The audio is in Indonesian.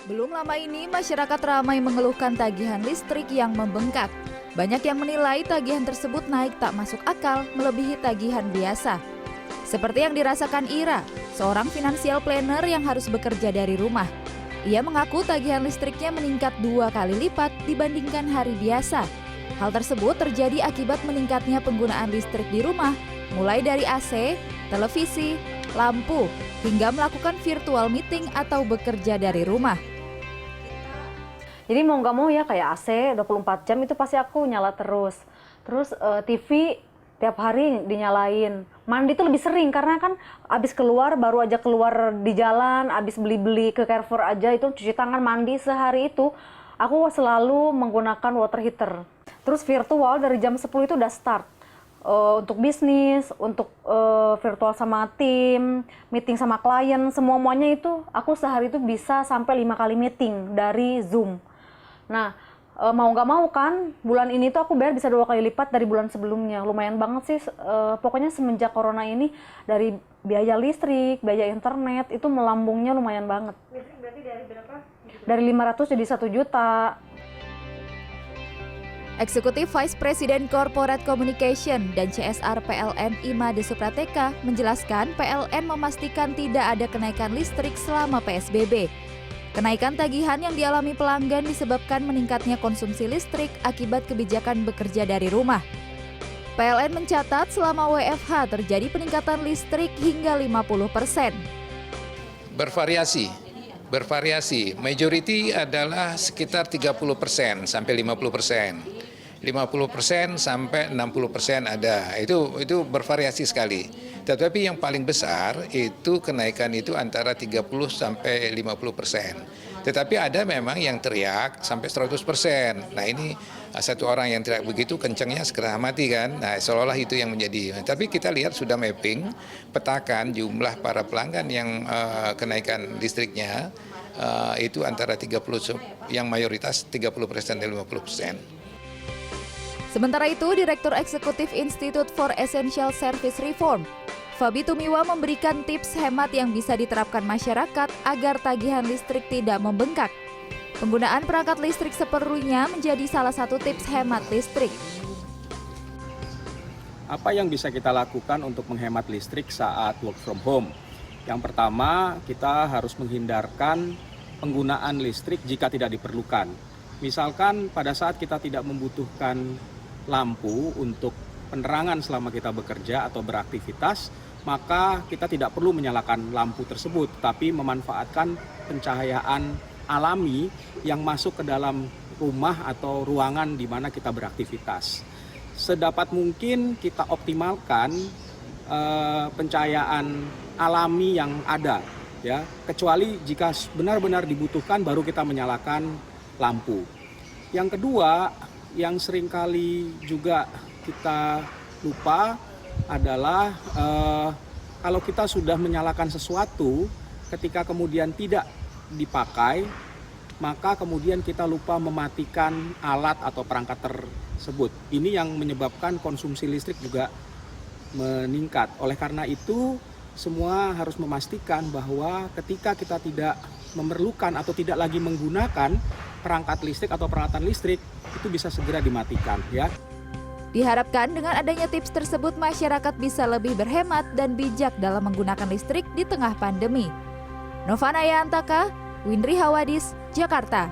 Belum lama ini, masyarakat ramai mengeluhkan tagihan listrik yang membengkak. Banyak yang menilai tagihan tersebut naik tak masuk akal melebihi tagihan biasa. Seperti yang dirasakan Ira, seorang financial planner yang harus bekerja dari rumah. Ia mengaku tagihan listriknya meningkat 2 kali lipat dibandingkan hari biasa. Hal tersebut terjadi akibat meningkatnya penggunaan listrik di rumah, mulai dari AC, televisi, lampu, hingga melakukan virtual meeting atau bekerja dari rumah. Jadi mau nggak mau ya kayak AC 24 jam itu pasti aku nyala terus. Terus TV tiap hari dinyalain. Mandi itu lebih sering karena kan abis keluar, baru aja keluar di jalan, abis beli-beli ke Carrefour aja itu cuci tangan, mandi sehari itu. Aku selalu menggunakan water heater. Terus virtual dari jam 10 itu udah start. Untuk bisnis, untuk virtual sama tim, meeting sama klien, semuanya itu aku sehari itu bisa sampai 5 kali meeting dari Zoom. Nah, mau nggak mau kan, bulan ini tuh aku bayar bisa 2 kali lipat dari bulan sebelumnya. Lumayan banget sih, pokoknya semenjak corona ini dari biaya listrik, biaya internet, itu melambungnya lumayan banget. Listrik berarti dari berapa? Dari 500 jadi 1 juta. Eksekutif Vice President Corporate Communication dan CSR PLN Imade Suprateka menjelaskan PLN memastikan tidak ada kenaikan listrik selama PSBB. Kenaikan tagihan yang dialami pelanggan disebabkan meningkatnya konsumsi listrik akibat kebijakan bekerja dari rumah. PLN mencatat selama WFH terjadi peningkatan listrik hingga 50%. Bervariasi. Majority adalah sekitar 30% sampai 50%. 50% sampai 60% ada. Itu bervariasi sekali. Tetapi yang paling besar itu kenaikan itu antara 30 sampai 50%. Tetapi ada memang yang teriak sampai 100%. Nah, ini satu orang yang teriak begitu kencangnya segera mati kan. Nah, seolah-olah itu yang menjadi. Tapi kita lihat sudah mapping, petakan jumlah para pelanggan yang kenaikan listriknya itu antara 30, yang mayoritas 30% dan 50%. Sementara itu, Direktur Eksekutif Institute for Essential Service Reform, Fabi Tumiwa memberikan tips hemat yang bisa diterapkan masyarakat agar tagihan listrik tidak membengkak. Penggunaan perangkat listrik seperlunya menjadi salah satu tips hemat listrik. Apa yang bisa kita lakukan untuk menghemat listrik saat work from home? Yang pertama, kita harus menghindarkan penggunaan listrik jika tidak diperlukan. Misalkan pada saat kita tidak membutuhkan lampu untuk penerangan selama kita bekerja atau beraktivitas, maka kita tidak perlu menyalakan lampu tersebut, tapi memanfaatkan pencahayaan alami yang masuk ke dalam rumah atau ruangan di mana kita beraktivitas. Sedapat mungkin kita optimalkan pencahayaan alami yang ada, ya, kecuali jika benar-benar dibutuhkan baru kita menyalakan lampu. Yang kedua, yang seringkali juga kita lupa adalah kalau kita sudah menyalakan sesuatu, ketika kemudian tidak dipakai, maka kemudian kita lupa mematikan alat atau perangkat tersebut. Ini yang menyebabkan konsumsi listrik juga meningkat. Oleh karena itu, semua harus memastikan bahwa ketika kita tidak memerlukan atau tidak lagi menggunakan perangkat listrik atau peralatan listrik, itu bisa segera dimatikan, ya. Diharapkan dengan adanya tips tersebut masyarakat bisa lebih berhemat dan bijak dalam menggunakan listrik di tengah pandemi. Nova Nayantaka, Windri Hawadis, Jakarta.